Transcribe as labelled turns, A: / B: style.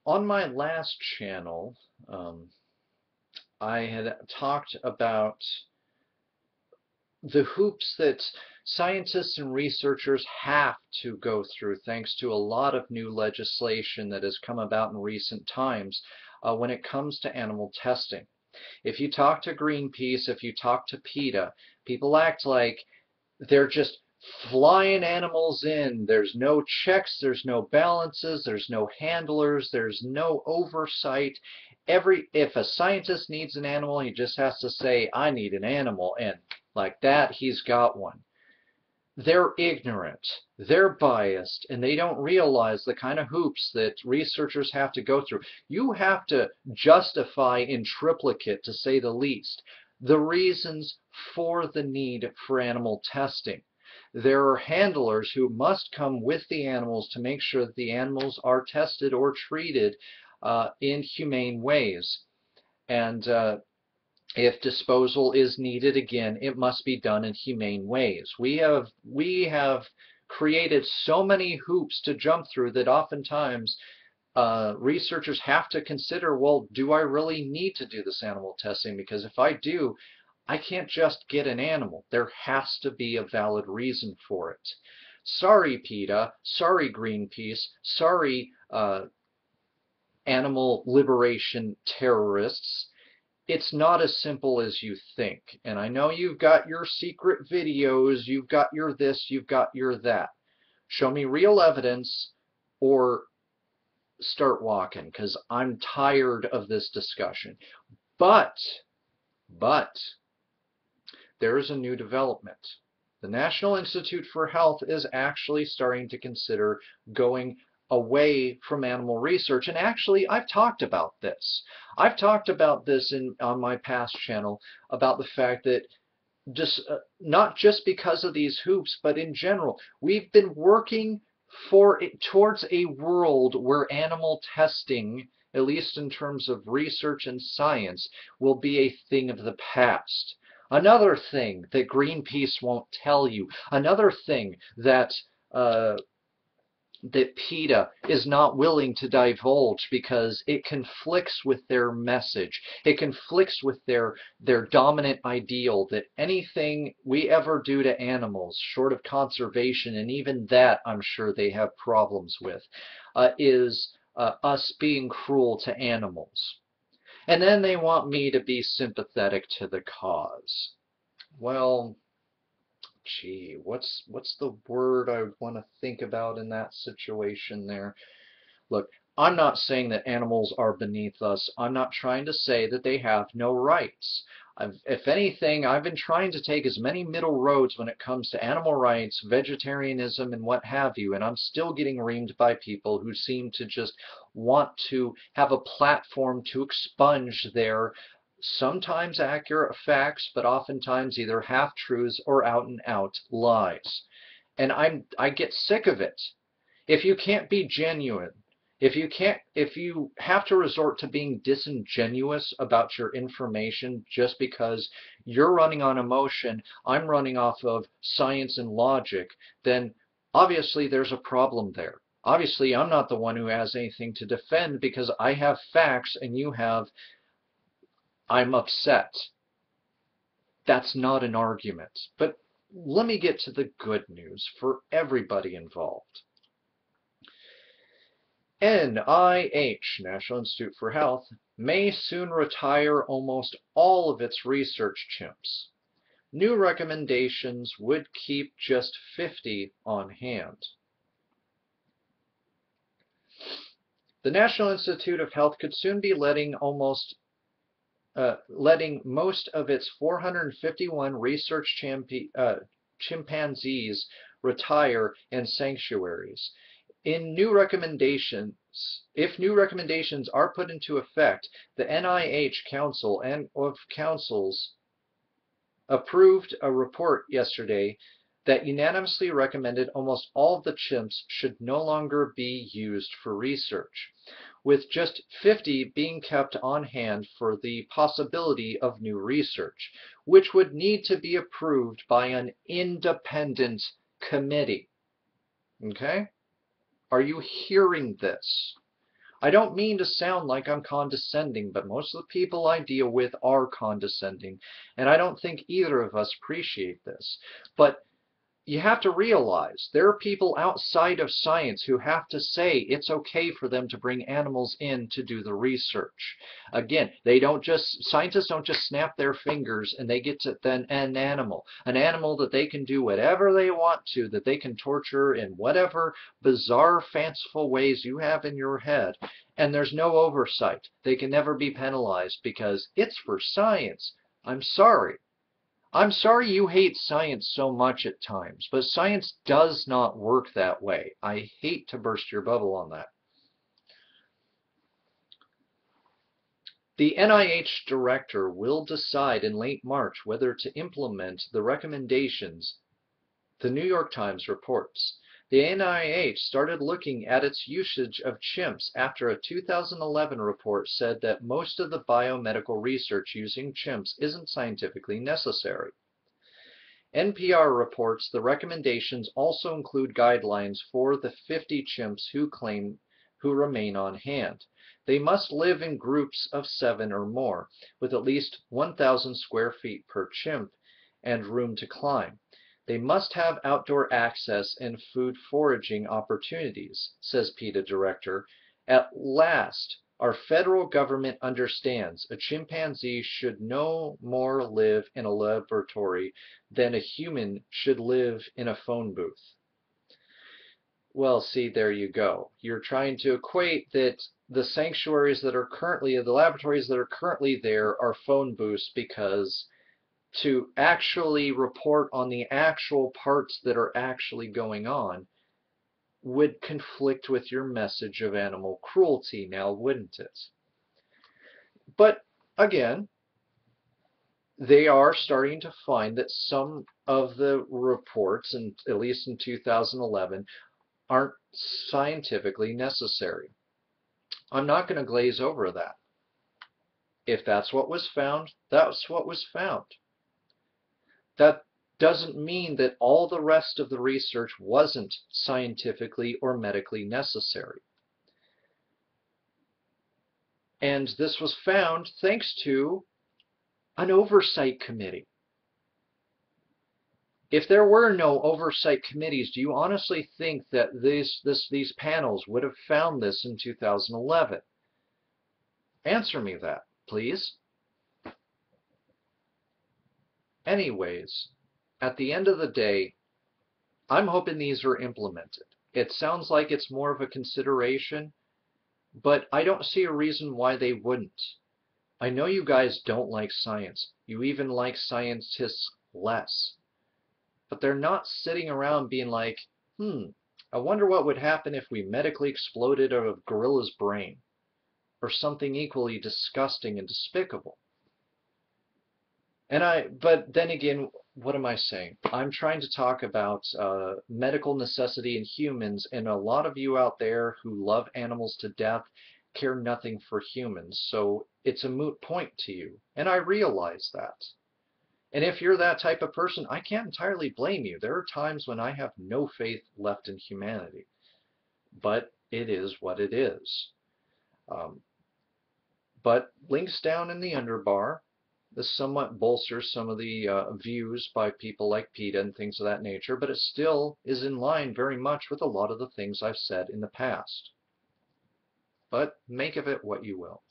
A: On my last channel, I had talked about the hoops that scientists and researchers have to go through thanks to a lot of new legislation that has come about in recent times when it comes to animal testing. If you talk to Greenpeace, if you talk to PETA, people act like they're just flying animals in. There's no checks, there's no balances, there's no handlers, there's no oversight. If a scientist needs an animal, he just has to say, I need an animal, and like that, he's got one. They're ignorant, they're biased, and they don't realize the kind of hoops that researchers have to go through. You have to justify in triplicate, to say the least, the reasons for the need for animal testing. There are handlers who must come with the animals to make sure that the animals are tested or treated in humane ways. And if disposal is needed, again, it must be done in humane ways. We have created so many hoops to jump through that oftentimes researchers have to consider, well, do I really need to do this animal testing? Because if I do, I can't just get an animal. There has to be a valid reason for it. Sorry, PETA. Sorry, Greenpeace. Sorry, animal liberation terrorists. It's not as simple as you think. And I know you've got your secret videos, you've got your this, you've got your that. Show me real evidence or start walking, because I'm tired of this discussion. But there is a new development. The National Institute for Health is actually starting to consider going away from animal research. And actually, I've talked about this. I've talked about this on my past channel, about the fact that not just because of these hoops, but in general, we've been working towards a world where animal testing, at least in terms of research and science, will be a thing of the past. Another thing that Greenpeace won't tell you, another thing that PETA is not willing to divulge because it conflicts with their message. It conflicts with their dominant ideal that anything we ever do to animals, short of conservation, and even that I'm sure they have problems with, is us being cruel to animals. And then they want me to be sympathetic to the cause. Well, gee, what's the word I would want to think about in that situation there? Look, I'm not saying that animals are beneath us. I'm not trying to say that they have no rights. If anything, I've been trying to take as many middle roads when it comes to animal rights, vegetarianism, and what have you, and I'm still getting reamed by people who seem to just want to have a platform to expunge their sometimes accurate facts, but oftentimes either half-truths or out-and-out lies. And I get sick of it. If you can't be genuine, if you have to resort to being disingenuous about your information just because you're running on emotion, I'm running off of science and logic, then obviously there's a problem there. Obviously, I'm not the one who has anything to defend because I have facts and you have, I'm upset. That's not an argument. But let me get to the good news for everybody involved. NIH, National Institute for Health, may soon retire almost all of its research chimps. New recommendations would keep just 50 on hand. The National Institute of Health could soon be letting most of its 451 research chimpanzees retire in sanctuaries. If new recommendations are put into effect, the NIH Council of Councils approved a report yesterday that unanimously recommended almost all of the chimps should no longer be used for research, with just 50 being kept on hand for the possibility of new research, which would need to be approved by an independent committee. Okay? Are you hearing this? I don't mean to sound like I'm condescending, but most of the people I deal with are condescending, and I don't think either of us appreciate this. But you have to realize there are people outside of science who have to say it's okay for them to bring animals in to do the research. Again, scientists don't just snap their fingers and they get to then an animal that they can do whatever they want to, that they can torture in whatever bizarre, fanciful ways you have in your head. And there's no oversight. They can never be penalized because it's for science. I'm sorry. I'm sorry you hate science so much at times, but science does not work that way. I hate to burst your bubble on that. The NIH director will decide in late March whether to implement the recommendations, the New York Times reports. The NIH started looking at its usage of chimps after a 2011 report said that most of the biomedical research using chimps isn't scientifically necessary. NPR reports the recommendations also include guidelines for the 50 chimps who remain on hand. They must live in groups of 7 or more, with at least 1,000 square feet per chimp and room to climb. They must have outdoor access and food foraging opportunities, says PETA director. At last, our federal government understands a chimpanzee should no more live in a laboratory than a human should live in a phone booth. Well, see, there you go. You're trying to equate that the sanctuaries that are currently, the laboratories that are currently there are phone booths because to actually report on the actual parts that are actually going on would conflict with your message of animal cruelty now, wouldn't it? But again, they are starting to find that some of the reports, and at least in 2011, aren't scientifically necessary. I'm not going to glaze over that. If that's what was found, that's what was found. That doesn't mean that all the rest of the research wasn't scientifically or medically necessary. And this was found thanks to an oversight committee. If there were no oversight committees, do you honestly think that these panels would have found this in 2011? Answer me that, please. Anyways, at the end of the day, I'm hoping these are implemented. It sounds like it's more of a consideration, but I don't see a reason why they wouldn't. I know you guys don't like science. You even like scientists less. But they're not sitting around being like, I wonder what would happen if we medically exploded a gorilla's brain, or something equally disgusting and despicable. But then again, what am I saying? I'm trying to talk about medical necessity in humans, and a lot of you out there who love animals to death care nothing for humans, so it's a moot point to you, and I realize that. And if you're that type of person, I can't entirely blame you. There are times when I have no faith left in humanity. But it is what it is. But links down in the underbar. This somewhat bolsters some of the views by people like PETA and things of that nature, but it still is in line very much with a lot of the things I've said in the past. But make of it what you will.